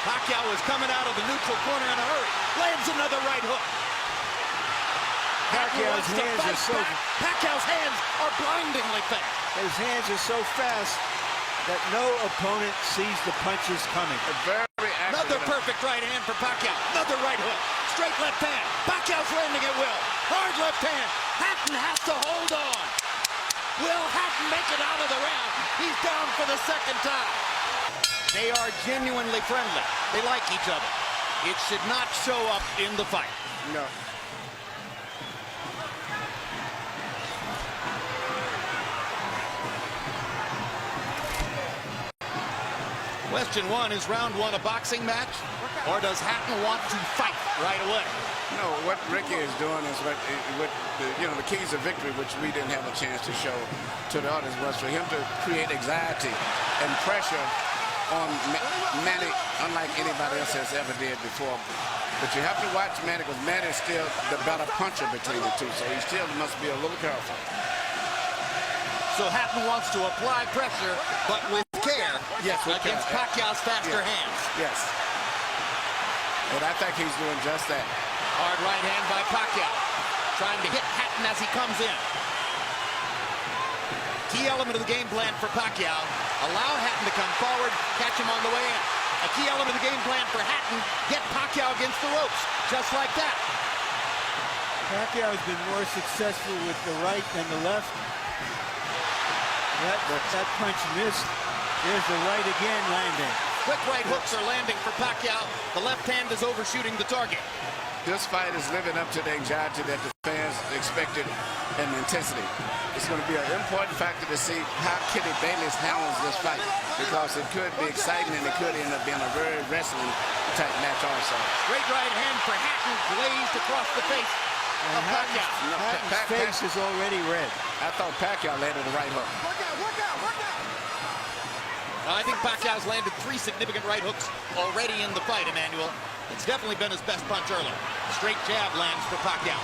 Pacquiao is coming out of the neutral corner in a hurry. Lands another right hook. Pacquiao's hands are so... Pacquiao's hands are blindingly fast. His hands are so fast that no opponent sees the punches coming. Very accurate. Another perfect right hand for Pacquiao. Another right hook. Straight left hand. Pacquiao's landing at will. Hard left hand. Hatton has to hold on. Will Hatton make it out of the round? He's down for the second time. They are genuinely friendly. They like each other. It should not show up in the fight. No. Question one, is round one a boxing match? Or does Hatton want to fight right away? No, what Ricky is doing is what the keys of victory, which we didn't have a chance to show to the audience, was for him to create anxiety and pressure on Manny, unlike anybody else has ever did before. But you have to watch Manny, because Manny is still the better puncher between the two, so he still must be a little careful. So Hatton wants to apply pressure, but with care, yes, against Pacquiao's faster yes. hands. Yes. And I think he's doing just that. Hard right hand by Pacquiao, trying to hit Hatton as he comes in. Key element of the game plan for Pacquiao, allow Hatton to come forward, catch him on the way in. A key element of the game plan for Hatton, get Pacquiao against the ropes, just like that. Pacquiao has been more successful with the right than the left. That punch missed. There's the right again landing. Quick right hooks are landing for Pacquiao. The left hand is overshooting the target. This fight is living up to the anxiety that the fans expected and intensity. It's going to be an important factor to see how Kitty Bayless handles this fight, because it could be exciting and it could end up being a very wrestling type match also. Straight right hand for Hatton, glazed across the face of Pacquiao. Hatton's face is already red. I thought Pacquiao landed the right hook. Work out. I think Pacquiao's landed 3 significant right hooks already in the fight, Emmanuel. It's definitely been his best punch early. Straight jab lands for Pacquiao.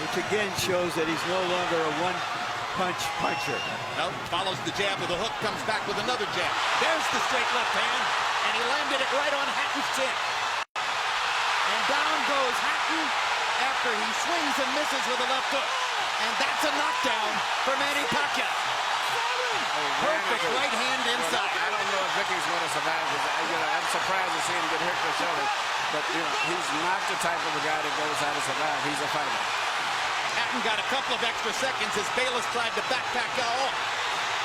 Which again shows that he's no longer a one-punch puncher. No, follows the jab with a hook, comes back with another jab. There's the straight left hand, and he landed it right on Hatton's chin. And down goes Hatton after he swings and misses with a left hook. And that's a knockdown for Manny Pacquiao. Perfect right hand inside. I don't know if Ricky's going to survive. I'm surprised to see him get hurt for shoulder. But he's not the type of a guy that goes out to survive. He's a fighter. Hatton got a couple of extra seconds as Bayless tried to back Pacquiao off.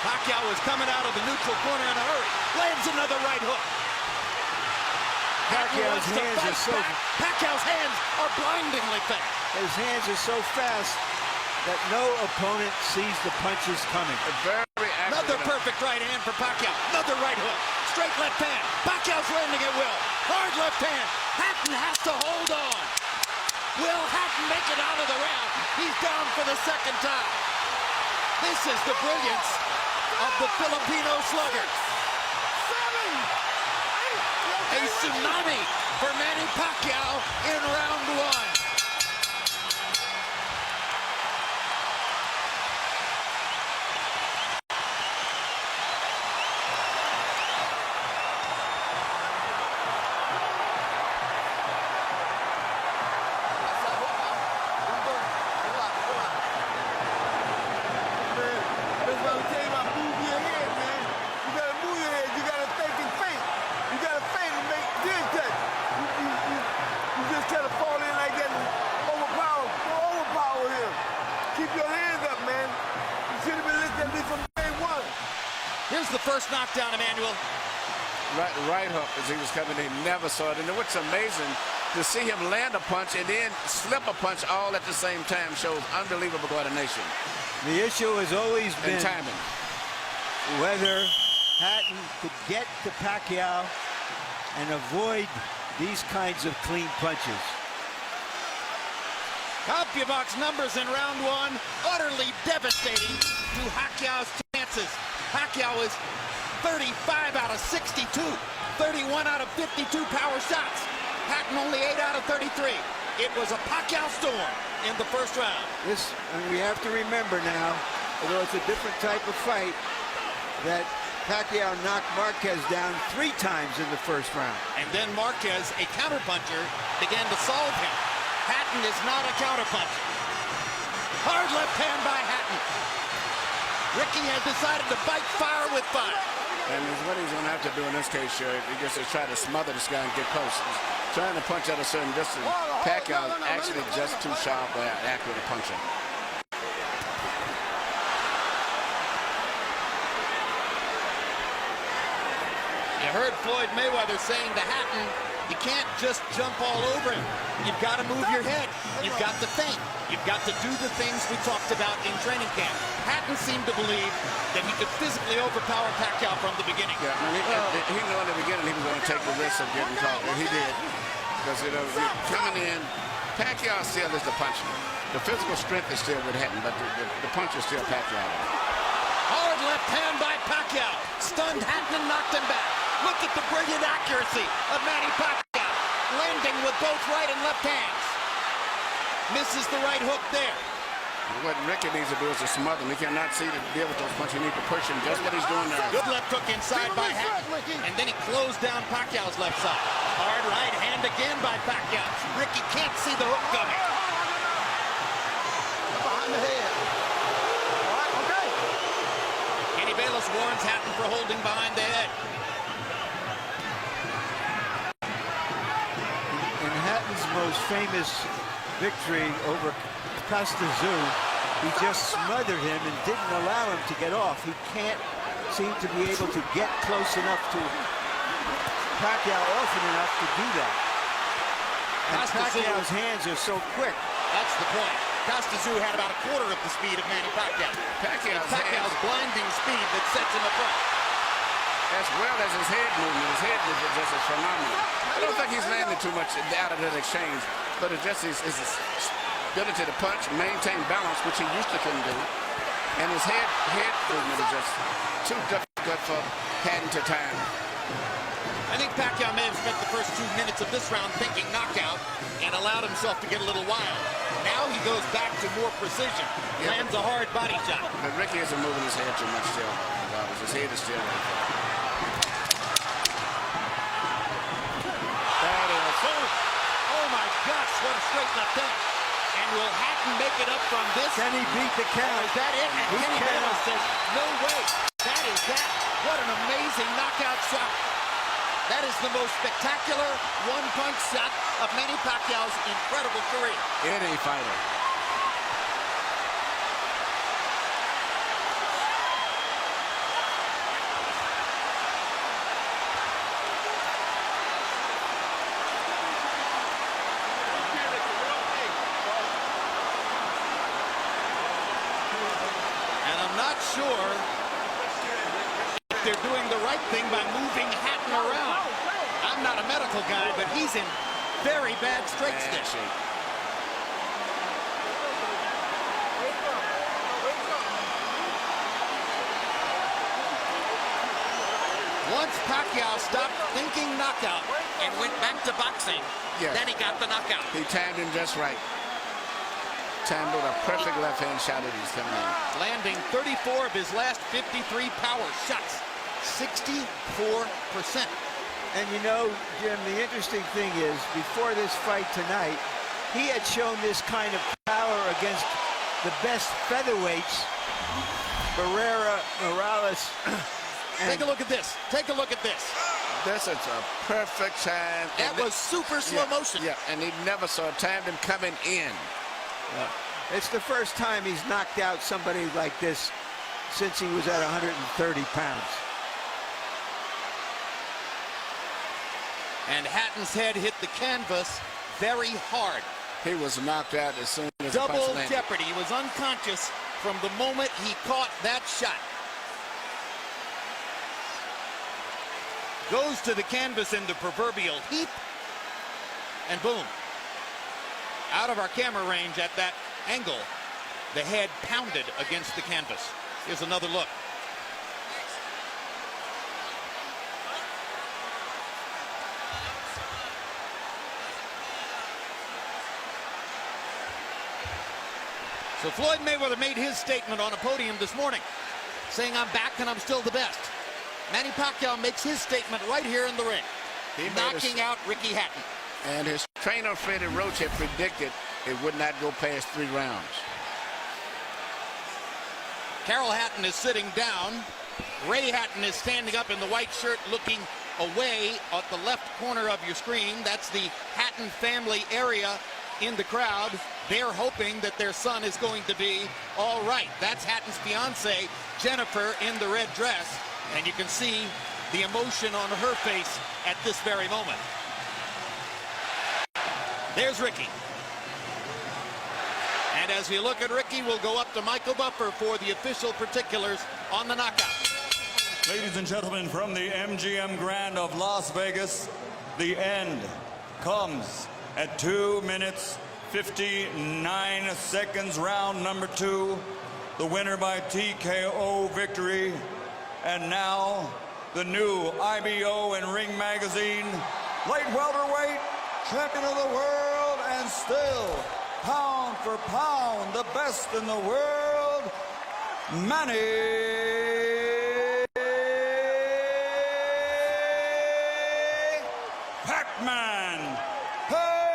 Pacquiao is coming out of the neutral corner in a hurry. Lands another right hook. Pacquiao's hands are so... Pacquiao's hands are blindingly fast. His hands are so fast that no opponent sees the punches coming. Another perfect right hand for Pacquiao. Another right hook. Straight left hand. Pacquiao's landing at will. Hard left hand. Hatton has to hold on. Will Hatton make it out of the round? He's down for the second time. This is the brilliance of the Filipino slugger. A tsunami for Manny Pacquiao in round one. Here's the first knockdown, Emmanuel. Right hook as he was coming in. Never saw it. And what's amazing, to see him land a punch and then slip a punch all at the same time shows unbelievable coordination. The issue has always been timing. Whether Hatton could get to Pacquiao and avoid these kinds of clean punches. CompuBox numbers in round one, utterly devastating to Pacquiao's chances. Pacquiao is 35 out of 62, 31 out of 52 power shots. Hatton only 8 out of 33. It was a Pacquiao storm in the first round. And we have to remember now, although it's a different type of fight, that Pacquiao knocked Marquez down 3 times in the first round. And then Marquez, a counterpuncher, began to solve him. Hatton is not a counterpuncher. Hard left hand by Hatton. Ricky has decided to fight fire with fire. And what he's going to have to do in this case, sure, he just to try to smother this guy and get close. He's trying to punch at a certain distance. Pacquiao is actually just too sharp or accurate a puncher. You heard Floyd Mayweather saying to Hatton, you can't just jump all over him. You've got to move your head. You've got to think. You've got to do the things we talked about in training camp. Hatton seemed to believe that he could physically overpower Pacquiao from the beginning. Yeah, I mean, he knew in the beginning he was going to take the risk of getting caught. And he did. Because, you know, coming in, Pacquiao still is the puncher. The physical strength is still with Hatton, but the punch is still Pacquiao. Hard left hand by Pacquiao. Stunned Hatton and knocked him back. Look at the brilliant accuracy of Manny Pacquiao. Landing with both right and left hands. Misses the right hook there. What Ricky needs to do is to smother him. He cannot see to deal with those punches. He needs to push him. Just what he's doing there. Good left hook inside by Hatton. And then he closed down Pacquiao's left side. Hard right hand again by Pacquiao. Ricky can't see the hook coming. Behind the head. All right, okay. Kenny Bayless warns Hatton for holding behind the head. In Hatton's most famous victory over Costazoo, he just smothered him and didn't allow him to get off. He can't seem to be able to get close enough to Pacquiao often enough to do that. And Pacquiao's hands are so quick. That's the point. Costazoo had about a quarter of the speed of Manny Pacquiao. Pacquiao's blinding speed that sets him apart. As well as his head movement. His head movement just is phenomenal. I don't think he's landed too much out of that exchange, but it's just his ability to punch, maintain balance, which he used to couldn't do. And his head movement is just too difficult for Hatton to time. I think Pacquiao may have spent the first 2 minutes of this round thinking knockout and allowed himself to get a little wild. Now he goes back to more precision. Lands a hard body shot. But Ricky isn't moving his head too much still. His head is still right there. That is, oh my gosh, what a straight left hand. And will Hatton make it up from this? Can he beat the count? Is that it? And He Kenny Bayless cannot. says, no way. That is that. What an amazing knockout shot. That is the most spectacular one-punch shot of Manny Pacquiao's incredible career. Any fighter. Not sure if they're doing the right thing by moving Hatton around. I'm not a medical guy, but he's in very bad straight stick. Once Pacquiao stopped thinking knockout and went back to boxing, then he got the knockout. He timed him just right. Timed with a perfect left-hand shot that he's coming in. Landing 34 of his last 53 power shots. 64%. And you know, Jim, the interesting thing is, before this fight tonight, he had shown this kind of power against the best featherweights, Barrera, Morales. Take a look at this. Take a look at this. This is a perfect time. That was super slow motion. Yeah, and he never saw timed him coming in. It's the first time he's knocked out somebody like this since he was at 130 pounds. And Hatton's head hit the canvas very hard. He was knocked out as soon as the punch Double landed. jeopardy. He was unconscious from the moment he caught that shot. Goes to the canvas in the proverbial heap. And boom. Out of our camera range at that angle, the head pounded against the canvas. Here's another look. So Floyd Mayweather made his statement on a podium this morning, saying, I'm back and I'm still the best. Manny Pacquiao makes his statement right here in the ring, knocking out Ricky Hatton. And his trainer, Freddie Roach, had predicted it would not go past 3 rounds. Carol Hatton is sitting down. Ray Hatton is standing up in the white shirt looking away at the left corner of your screen. That's the Hatton family area in the crowd. They're hoping that their son is going to be all right. That's Hatton's fiance, Jennifer, in the red dress. And you can see the emotion on her face at this very moment. There's Ricky. And as we look at Ricky, we'll go up to Michael Buffer for the official particulars on the knockout. Ladies and gentlemen, from the MGM Grand of Las Vegas, the end comes at 2 minutes, 59 seconds, round number 2. The winner by TKO victory. And now, the new IBO and Ring Magazine light welterweight champion of the world, and still, pound for pound, the best in the world, Manny Pac-Man Pacquiao.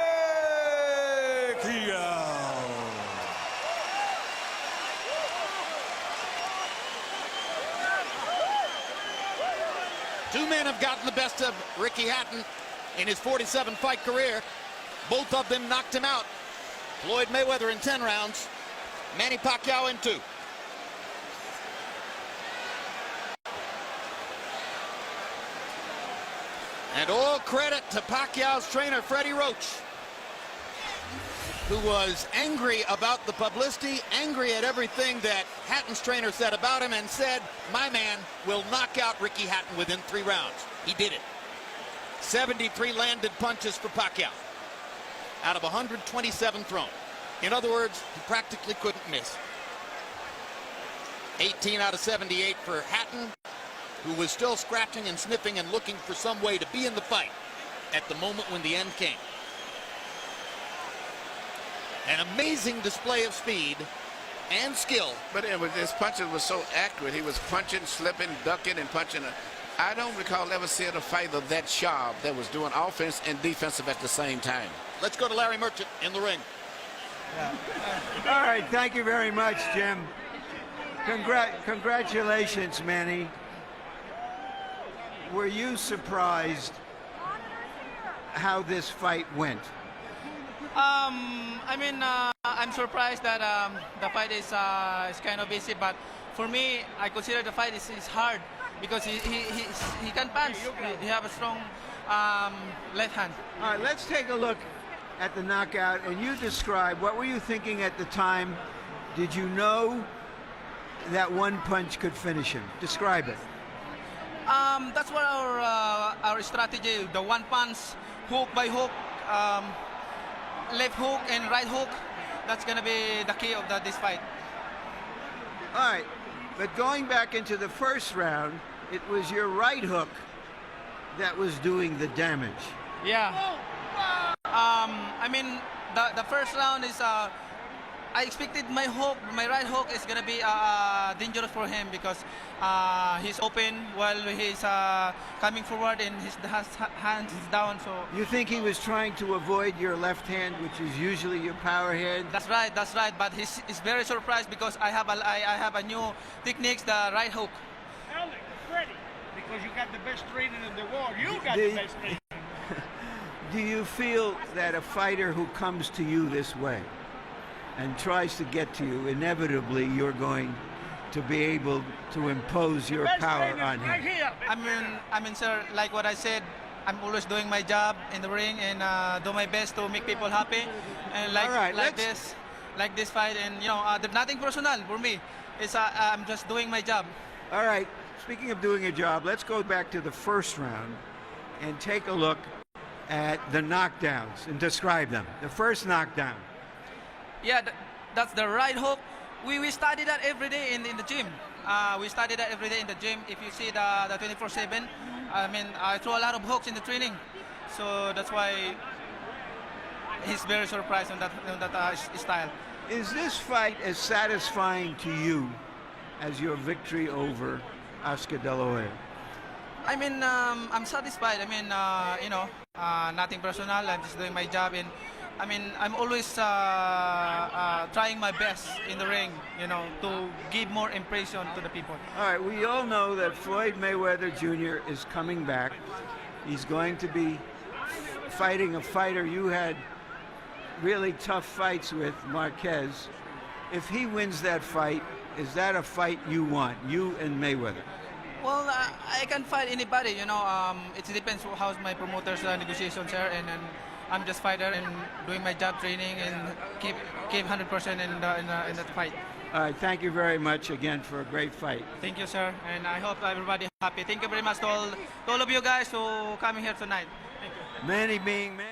2 men have gotten the best of Ricky Hatton in his 47-fight career. Both of them knocked him out. Floyd Mayweather in 10 rounds, Manny Pacquiao in 2. And all credit to Pacquiao's trainer, Freddie Roach, who was angry about the publicity, angry at everything that Hatton's trainer said about him, and said, my man will knock out Ricky Hatton within 3 rounds. He did it. 73 landed punches for Pacquiao out of 127 thrown. In other words, he practically couldn't miss. 18 out of 78 for Hatton, who was still scratching and sniffing and looking for some way to be in the fight at the moment when the end came. An amazing display of speed and skill. But his punches were so accurate. He was punching, slipping, ducking, and punching. I don't recall ever seeing a fighter that sharp that was doing offense and defensive at the same time. Let's go to Larry Merchant in the ring. All right, thank you very much, Jim. Congratulations, Manny. Were you surprised how this fight went? I'm surprised that the fight is kind of easy, but for me, I consider the fight is hard because he can punch. He have a strong left hand. All right, let's take a look at the knockout, and you describe, what were you thinking at the time? Did you know that one punch could finish him? Describe it. That's what our strategy, the one punch, hook by hook, left hook and right hook. That's going to be the key of this fight. All right, but going back into the first round, it was your right hook that was doing the damage. Yeah. The first round is, I expected my right hook is going to be dangerous for him because he's open while he's coming forward and his hands is down. So you think he was trying to avoid your left hand, which is usually your power hand? That's right. But he's very surprised because I have a new techniques, the right hook. Freddie, because you got the best training in the world. You got the best training. Do you feel that a fighter who comes to you this way and tries to get to you, inevitably you're going to be able to impose your power on him? Right here. Sir, like what I said, I'm always doing my job in the ring and do my best to make people happy. And like this fight, and there's nothing personal for me. It's I'm just doing my job. All right. Speaking of doing a job, let's go back to the first round and take a look at the knockdowns and describe them. The first knockdown. Yeah, that's the right hook. We study that every day in the gym. We study that every day in the gym. If you see the 24/7, I throw a lot of hooks in the training. So that's why he's very surprised on that style. Is this fight as satisfying to you as your victory over Oscar De La Hoya? I mean, I'm satisfied. I mean, you know, nothing personal. I'm just doing my job, and I mean, I'm always trying my best in the ring, you know, to give more impression to the people. All right, we all know that Floyd Mayweather Jr. is coming back. He's going to be fighting a fighter you had really tough fights with, Marquez. If he wins that fight, is that a fight you want, you and Mayweather? Well, I can fight anybody, you know. It depends how's my promoter's negotiations are, and I'm just fighter and doing my job, training, and keep 100% in that fight. All right, thank you very much again for a great fight. Thank you, sir, and I hope everybody happy. Thank you very much to all of you guys who coming here tonight. Thank you. Manny being Manny.